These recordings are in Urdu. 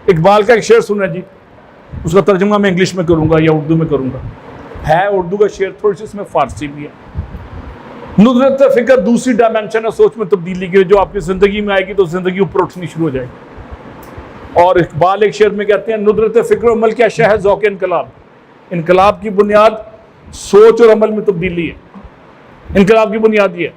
اقبال کا ایک شعر سنا جی، اس کا ترجمہ میں انگلش میں کروں گا یا اردو میں کروں گا. ہے اردو کا شعر، تھوڑی سی اس میں فارسی بھی ہے. ندرت فکر دوسری ڈائمینشن ہے سوچ میں تبدیلی کی، جو آپ کی زندگی میں آئے گی تو زندگی اوپر اٹھنی شروع ہو جائے گی. اور اقبال ایک شعر میں کہتے ہیں ندرت فکر و عمل کیا شے ہے ذوق انقلاب. انقلاب کی بنیاد سوچ اور عمل میں تبدیلی ہے. انقلاب کی بنیاد یہ ہے.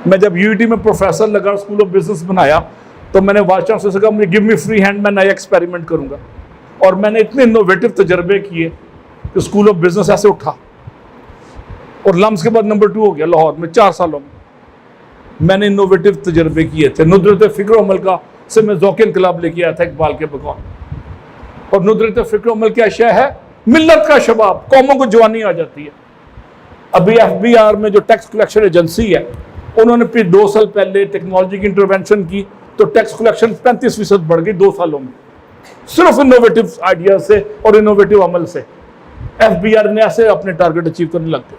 میں جب UET میں پروفیسر لگا، اسکول آف بزنس بنایا، تو میں نے وائس چانسلر سے کہا مجھے گیو می فری ہینڈ، میں نیا ایکسپیریمنٹ کروں گا. اور میں نے اتنے انوویٹو تجربے کیے کہ اسکول آف بزنس ایسے اٹھا اور لمس کے بعد نمبر 2 ہو گیا لاہور میں 4 سالوں میں. میں نے انوویٹو تجربے کیے تھے. ندرت فکر و عمل کا سے میں ذوق انقلاب لے کے آیا تھا اقبال کے بقول. اور ندرت فکر و عمل کیا شے ہے؟ ملت کا شباب، قوموں کو جوانی آ جاتی ہے. ابھی FBR میں جو ٹیکس کلیکشن ایجنسی ہے، انہوں نے پھر 2 سال پہلے ٹیکنالوجی کی انٹرونشن کی تو ٹیکس کلیکشن 35% بڑھ گئی 2 سالوں میں، صرف انوویٹو آئیڈیاز سے اور انوویٹو عمل سے. FBR نے ایسے اپنے ٹارگٹ اچیو کرنے لگتے.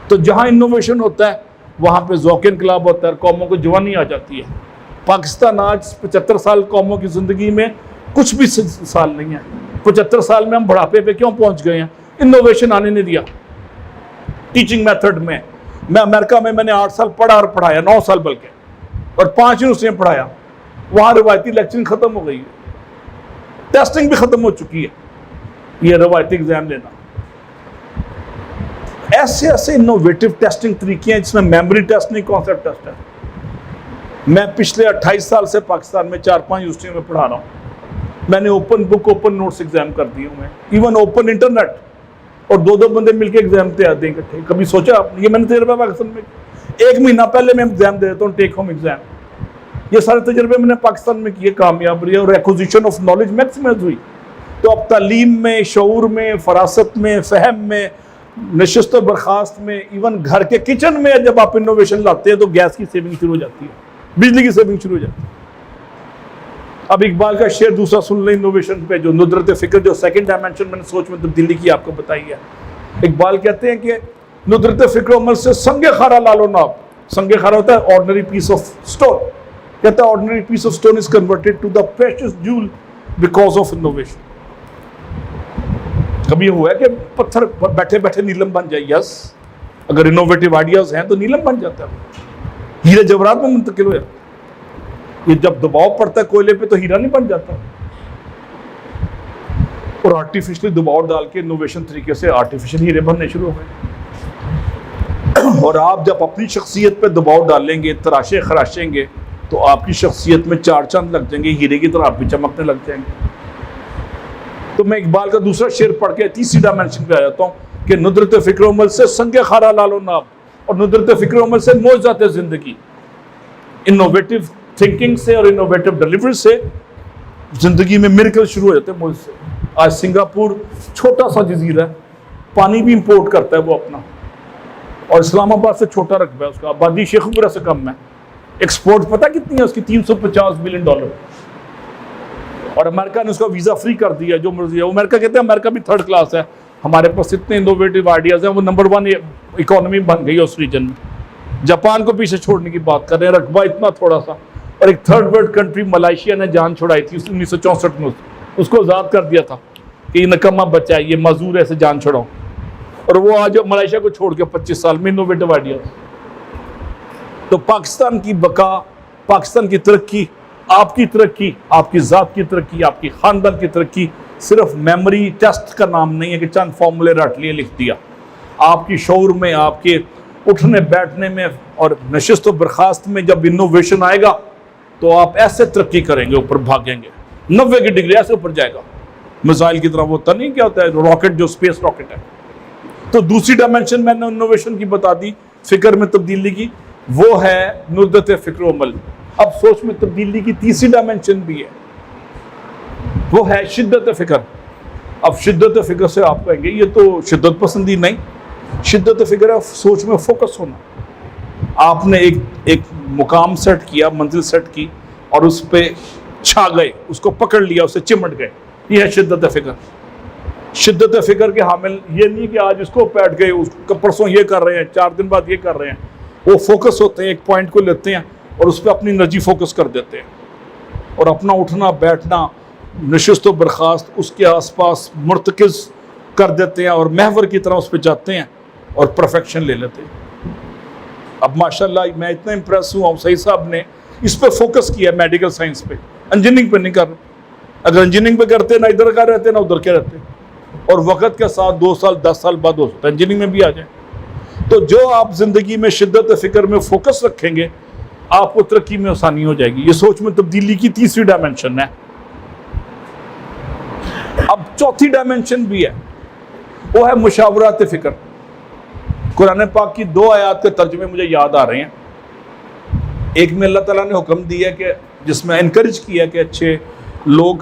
تو جہاں انوویشن ہوتا ہے وہاں پہ ذوق انقلاب ہوتا ہے، قوموں کو جوانی آ جاتی ہے. پاکستان آج 75 سال قوموں کی زندگی میں کچھ بھی سال نہیں ہے. 75 سال میں ہم بڑھاپے پہ کیوں پہنچ گئے ہیں؟ انوویشن آنے نہیں دیا. ٹیچنگ میتھڈ میں امریکہ میں نے 8 سال پڑھا اور پڑھایا، 9 سال بلکہ، اور 5 یونیورسٹیوں میں پڑھایا. وہاں روایتی لیکچرنگ ختم ہو گئی ہے، ٹیسٹنگ بھی ختم ہو چکی ہے. یہ روایتی ایگزام لینا، ایسے انوویٹو ٹیسٹنگ طریقے ہیں جس میں میموری ٹیسٹ نہیں، کانسیپٹ ٹیسٹ ہے. میں پچھلے 28 سال سے پاکستان میں 4-5 یونیورسٹیوں میں پڑھا رہا ہوں. میں نے open book open notes exam کر دیے ہوئے ہیں، ایون اوپن انٹرنیٹ، اور 2 بندے مل کے ایگزام تیار دیں اکٹھے. کبھی سوچا یہ میں نے تجربہ پاکستان میں 1 مہینہ پہلے میں ایگزام دے دیتا ہوں، ٹیک ہوم ایگزام. یہ سارے تجربے میں نے پاکستان میں کیے، کامیاب رہے اور ایکوزیشن آف نالج میکسیمائز ہوئی. تو اب تعلیم میں، شعور میں، فراست میں، فہم میں، نشست و برخاست میں، ایون گھر کے کچن میں جب آپ انوویشن لاتے ہیں تو گیس کی سیونگ شروع ہو جاتی ہے، بجلی کی سیونگ شروع ہو جاتی ہے. اب اقبال کا شعر دوسرا سن لیں انوویشن پہ، جو ندرت فکر، جو سیکنڈ ڈائمینشن میں نے سوچ میں تبدیلی کی آپ کو بتائی ہے. اقبال کہتے ہیں کہ ندرت فکر و عمل سے سنگ خارا لالو ناب. سنگ خارا ہوتا ہے آرڈنری پیس آف اسٹون. کہتا ہے ordinary piece of stone is converted to the precious jewel because of innovation. کبھی ہوا ہے کہ پتھر بیٹھے بیٹھے نیلم بن جائے؟ یس، اگر انوویٹو آئیڈیاز ہیں تو نیلم بن جاتا ہے، ہیرے جواہرات میں منتقل ہو جاتا ہے. یہ جب دباؤ پڑتا ہے کوئلے پہ تو ہیرا نہیں بن جاتا. اور آرٹیفیشلی دباؤ ڈال کے انوویشن طریقے سے آرٹیفیشل ہیرے بننے شروع ہو گئے. اور آپ جب اپنی شخصیت پہ دباؤ ڈالیں گے، تراشے خراشیں گے، تو آپ کی شخصیت میں 4 چاند لگ جائیں گے، ہیرے کی طرح آپ بھی چمکنے لگ جائیں گے. تو میں اقبال کا دوسرا شعر پڑھ کے تیسری ڈائمینشن پہ آ جاتا ہوں کہ ندرت فکر و عمل سے سنگ خارا لالو ناب، اور ندرت فکر و عمل سے معجزات زندگی. انوویٹو تھنکنگ سے اور انوویٹو ڈیلیوری سے زندگی میں میریکل شروع ہو جاتے ہیں معجزے سے. آج سنگاپور چھوٹا سا جزیرہ ہے، پانی بھی امپورٹ کرتا ہے وہ اپنا، اور اسلام آباد سے چھوٹا رقبہ ہے اس کا، آبادی شیخوپورہ سے کم ہے. ایکسپورٹ پتہ کتنی ہے اس کی؟ $350 بلین. اور امریکہ نے اس کا ویزا فری کر دیا، جو مرضی ہے. امریکہ کہتے ہیں امریکہ بھی 3rd کلاس ہے، ہمارے پاس اتنے انوویٹو آئیڈیاز ہیں، وہ نمبر 1 اکانومی بن گئی اس ریجن میں. جاپان کو پیچھے چھوڑنے کی بات کر رہے ہیں، رقبہ اتنا تھوڑا سا. اور ایک 3rd ورلڈ کنٹری ملائیشیا نے جان چھڑائی تھی 1964 میں، اس کو آزاد کر دیا تھا کہ یہ نکمہ بچہ ہے، یہ معذور ہے، اسے جان چھڑاؤ. اور وہ آج ملائیشیا کو چھوڑ کے 25 سال میں انوویٹو آئیڈیاز. تو پاکستان کی بقا، پاکستان کی ترقی، آپ کی ترقی، آپ کی ذات کی ترقی، آپ کی خاندان کی ترقی صرف میموری ٹیسٹ کا نام نہیں ہے کہ چند فارمولے رٹ لیے لکھ دیا. آپ کی شعور میں، آپ کے اٹھنے بیٹھنے میں اور نشست و برخاست میں جب انوویشن آئے گا تو آپ ایسے ترقی کریں گے، اوپر بھاگیں گے، 90 کی ڈگری ایسے اوپر جائے گا. میزائل کی طرح وہ ہوتا نہیں، کیا ہوتا ہے راکٹ، جو اسپیس راکٹ ہے. تو دوسری ڈائمینشن میں نے انوویشن کی بتا دی، فکر میں تبدیلی کی، وہ ہے ندرت فکر و عمل. اب سوچ میں تبدیلی کی تیسری ڈائمینشن بھی ہے، وہ ہے شدت فکر. اب شدت فکر سے آپ کہیں گے یہ تو شدت پسندی نہیں، شدت فکر ہے سوچ میں فوکس ہونا. آپ نے ایک مقام سیٹ کیا، منزل سیٹ کی، اور اس پہ چھا گئے، اس کو پکڑ لیا، اسے چمٹ گئے. یہ ہے شدت فکر. شدت فکر کے حامل یہ نہیں کہ آج اس کو بیٹھ گئے، اس کو پرسوں یہ کر رہے ہیں، 4 دن بعد یہ کر رہے ہیں. وہ فوکس ہوتے ہیں، ایک پوائنٹ کو لیتے ہیں اور اس پہ اپنی انرجی فوکس کر دیتے ہیں. اور اپنا اٹھنا بیٹھنا نشست و برخاست اس کے آس پاس مرتکز کر دیتے ہیں اور محور کی طرح اس پہ جاتے ہیں اور پرفیکشن لے لیتے ہیں۔ اب ماشاءاللہ میں اتنا امپریس ہوا ہوں، سعید صاحب نے اس پہ فوکس کیا میڈیکل سائنس پہ، انجینئرنگ پہ نہیں کر رہے۔ اگر انجینئرنگ پہ کرتے نہ ادھر کا رہتے نہ ادھر کے رہتے، اور وقت کے ساتھ 2 سال 10 سال بعد ہو سکتا ہے انجینئرنگ میں بھی آ جائیں۔ تو جو آپ زندگی میں شدت فکر میں فوکس رکھیں گے آپ کو ترقی میں آسانی ہو جائے گی۔ یہ سوچ میں تبدیلی کی تیسری ڈائمنشن ہے۔ اب چوتھی ڈائمنشن بھی ہے، وہ ہے مشاورات فکر۔ قرآن پاک کی 2 آیات کے ترجمے مجھے یاد آ رہے ہیں۔ ایک میں اللہ تعالیٰ نے حکم دیا کہ جس میں انکریج کیا کہ اچھے لوگ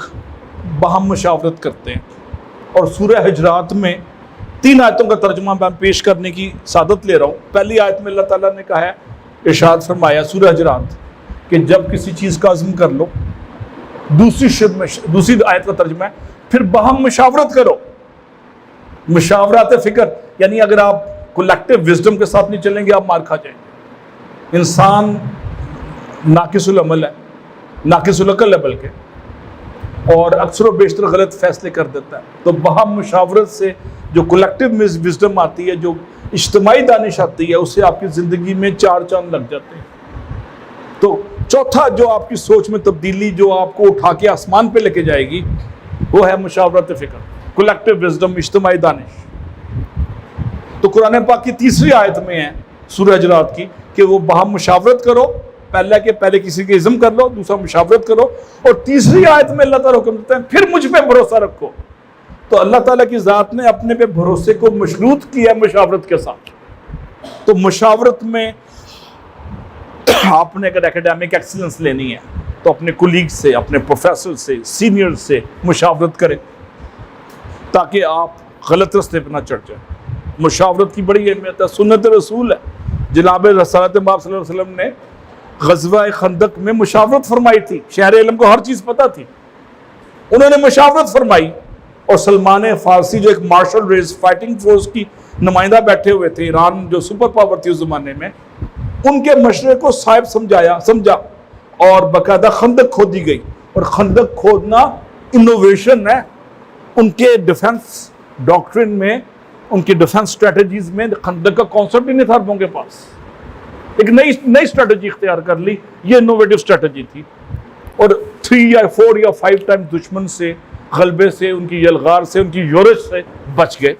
باہم مشاورت کرتے ہیں، اور سورہ حجرات میں 3 آیتوں کا ترجمہ میں پیش کرنے کی سعادت لے رہا ہوں۔ پہلی آیت میں اللہ تعالیٰ نے کہا ہے، ارشاد فرمایا سورہ حجرات کہ جب کسی چیز کا عزم کر لو، دوسری آیت کا ترجمہ ہے پھر باہم مشاورت کرو۔ مشاورات فکر یعنی اگر آپ کولیکٹیو وزڈم کے ساتھ نہیں چلیں گے آپ مار کھا جائیں گے۔ انسان ناقص العمل ہے، ناقص العقل ہے بلکہ، اور اکثر و بیشتر غلط فیصلے کر دیتا ہے۔ تو باہم مشاورت سے جو کولیکٹیو وزڈم آتی ہے، جو اجتماعی دانش آتی ہے، اس سے آپ کی زندگی میں 4 چاند لگ جاتے ہیں۔ تو چوتھا جو آپ کی سوچ میں تبدیلی جو آپ کو اٹھا کے آسمان پہ لے کے جائے گی وہ ہے مشاورت فکر، کولیکٹیو وزڈم، اجتماعی دانش۔ تو قرآن پاک کی تیسری آیت میں ہے سورہ حجرات کی کہ وہ باہم مشاورت کرو، پہلے کسی کے عزم کر لو، دوسرا مشاورت کرو، اور تیسری آیت میں اللہ تعالیٰ حکم دیتا ہے پھر مجھ پہ بھروسہ رکھو۔ تو اللہ تعالیٰ کی ذات نے اپنے پہ بھروسے کو مشروط کیا مشاورت کے ساتھ۔ تو مشاورت میں آپ نے اگر اکیڈیمک ایکسلنس لینی ہے تو اپنے کولیگ سے، اپنے پروفیسر سے، سینئر سے مشاورت کریں تاکہ آپ غلط رستے پہ نہ چڑھ جائیں۔ مشاورت کی بڑی اہمیت ہے، سنت رسول ہے۔ جناب رسالت مآب صلی اللہ علیہ وسلم نے غزوہ خندق میں مشاورت فرمائی تھی۔ شہر علم کو ہر چیز پتہ تھی، انہوں نے مشاورت فرمائی، اور سلمان فارسی جو ایک مارشل ریس فائٹنگ فورس کی نمائندہ بیٹھے ہوئے تھے، ایران جو سپر پاور تھی اس زمانے میں، ان کے مشورے کو صاحب سمجھا اور باقاعدہ خندق کھودی گئی۔ اور خندق کھودنا انوویشن ہے، ان کے ڈیفنس ڈاکٹرن میں، ان کی ڈیفنس اسٹریٹجیز میں خندق کا کانسیپٹ ہی نہیں تھا عربوں کے پاس۔ ایک نئی اسٹریٹجی اختیار کر لی، یہ انوویٹو اسٹریٹجی تھی، اور 3 یا 4 یا 5 ٹائم دشمن سے، غلبے سے، ان کی یلغار سے، ان کی یورش سے بچ گئے،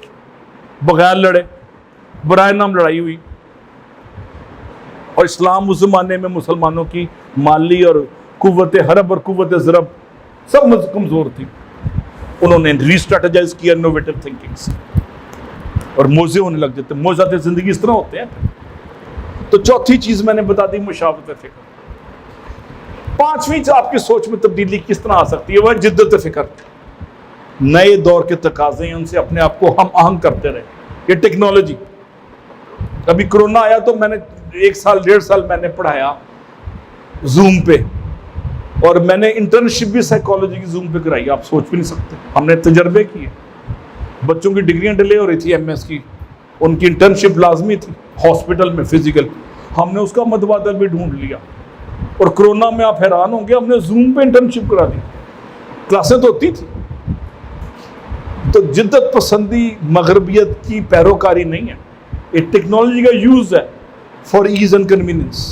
بغیر لڑے، برائے نام لڑائی ہوئی۔ اور اسلام اس زمانے میں مسلمانوں کی مالی اور قوت حرب اور قوت ضرب سب کمزور تھی، انہوں نے ری اسٹریٹجائز کیا انوویٹو تھنکنگ سے، اور موزے ہونے لگ جاتے ہیں۔ موزات زندگی اس طرح ہوتے ہیں۔ تو چوتھی چیز میں نے بتا دی مشاورت فکر۔ 5ویں آپ کی سوچ میں تبدیلی کس طرح آ سکتی ہے، وہ جدت فکر۔ نئے دور کے تقاضے ہیں، ان سے اپنے آپ کو ہم آہنگ کرتے رہے۔ یہ ٹیکنالوجی، ابھی کرونا آیا تو میں نے 1 سال 1.5 سال میں نے پڑھایا زوم پہ، اور میں نے انٹرنشپ بھی سائیکالوجی کی زوم پہ کرائی۔ آپ سوچ بھی نہیں سکتے، ہم نے تجربے کیے۔ بچوں کی ڈگریاں ڈیلے ہو رہی تھی MS کی، ان کی انٹرنشپ لازمی تھی ہاسپٹل میں فزیکل، ہم نے اس کا متبادل بھی ڈھونڈ لیا۔ اور کرونا میں آپ حیران ہوں گے، ہم نے زوم پہ انٹرنشپ کرا دی، کلاسیں تو ہوتی تھی۔ تو جدت پسندی مغربیت کی پیروکاری نہیں ہے، یہ ٹیکنالوجی کا یوز ہے فار ایز اینڈ کنوینئنس۔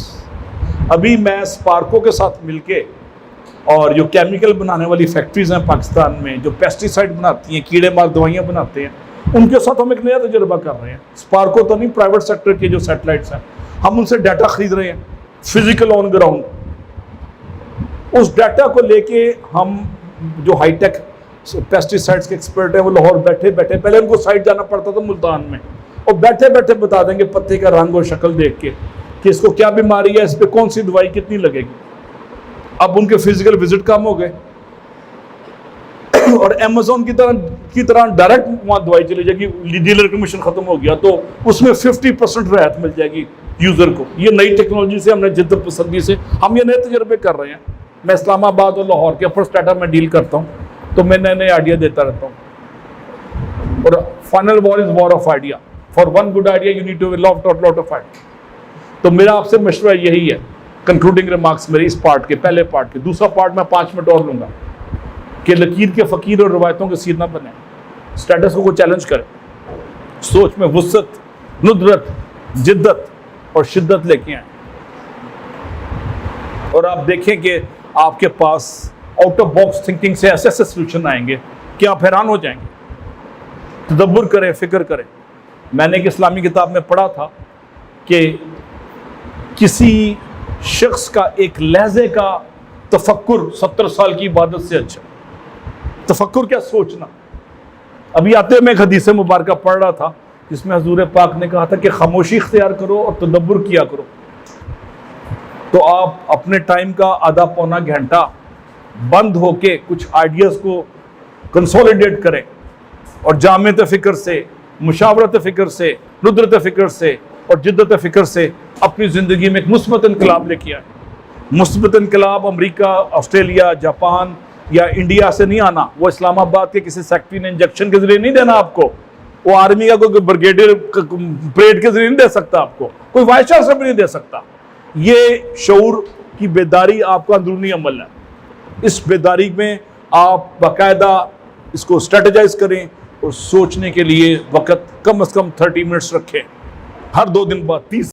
ابھی میں اسپارکو کے ساتھ مل کے، اور جو کیمیکل بنانے والی فیکٹریز ہیں پاکستان میں، جو پیسٹی سائڈ بناتی ہیں، کیڑے مار دوائیاں بناتے ہیں، ان کے ساتھ ہم ایک نیا تجربہ کر رہے ہیں۔ اسپارکو تو نہیں، پرائیویٹ سیکٹر کے جو سیٹلائٹس ہیں، ہم ان سے ڈیٹا خرید رہے ہیں فزیکل آن گراؤنڈ۔ اس ڈیٹا کو لے کے ہم جو ہائی ٹیک پیسٹی سائڈس کے ایکسپرٹ ہیں، وہ لاہور بیٹھے پہلے ان کو سائٹ جانا پڑتا تھا ملتان میں، اور بیٹھے بتا دیں گے پتے کا رنگ اور شکل دیکھ کے کہ اس کو کیا بیماری ہے، اس پہ کون سی دوائی کتنی لگے گی۔ اب ان کے فزیکل وزٹ کم ہو گئے، اور امیزون کی طرح ڈائریکٹ وہاں دوائی چلی جائے گی، ڈیلر کمیشن ختم ہو گیا تو اس میں 50% رعایت مل جائے گی یوزر کو۔ یہ نئی ٹیکنالوجی سے، ہم نے جدت پسندی سے ہم یہ نئے تجربے کر رہے ہیں۔ میں اسلام آباد اور لاہور کے فرسٹ ڈیٹا میں ڈیل کرتا ہوں، تو میں نئے آئیڈیا دیتا رہتا ہوں۔ اور final war is war of idea, for one good idea you need to lot of idea. تو میرا آپ سے مشورہ یہی ہے کنکلوڈنگ ریمارکس میری اس پارٹ کے پہلے پارٹ کے. دوسرا پارٹ میں 5 منٹ اور لوں گا کہ لکیر کے فقیر اور روایتوں کے سیر نہ بنے. سٹیٹس کو چیلنج کرے, سوچ میں وسعت, ندرت, جدت اور شدت لے کے آئیں, اور آپ دیکھیں کہ آپ کے pass out of box thinking سے ایسے ایسے سلوشن آئیں گے کہ آپ حیران ہو جائیں گے. تدبر کریں, فکر کریں. میں نے ایک اسلامی کتاب میں پڑھا تھا کہ کسی شخص کا ایک لہجے کا تفکر 70 سال کی عبادت سے اچھا. تفکر کیا, سوچنا. ابھی آتے میں ایک حدیث مبارکہ پڑھ رہا تھا جس میں حضور پاک نے کہا تھا کہ خاموشی اختیار کرو اور تدبر کیا کرو. تو آپ اپنے ٹائم کا آدھا پونا گھنٹہ بند ہو کے کچھ آئیڈیاز کو کنسولیڈیٹ کریں اور جامعت فکر سے, مشاورت فکر سے, ندرت فکر سے اور جدت فکر سے اپنی زندگی میں ایک مثبت انقلاب لے کے آئیں. مثبت انقلاب امریکہ, آسٹریلیا, جاپان یا انڈیا سے نہیں آنا. وہ اسلام آباد کے کسی سیکٹری نے انجیکشن کے ذریعے نہیں دینا آپ کو. وہ آرمی کا کوئی بریگیڈیئر پریڈ کے ذریعے نہیں دے سکتا آپ کو. کوئی وائس چانسلر بھی نہیں دے سکتا. یہ شعور کی بیداری آپ کا اندرونی عمل ہے. اس بیداری میں آپ باقاعدہ اس کو اسٹریٹجائز کریں اور سوچنے کے لیے وقت کم از کم 30 منٹس رکھیں. ہر 2 دن بعد 30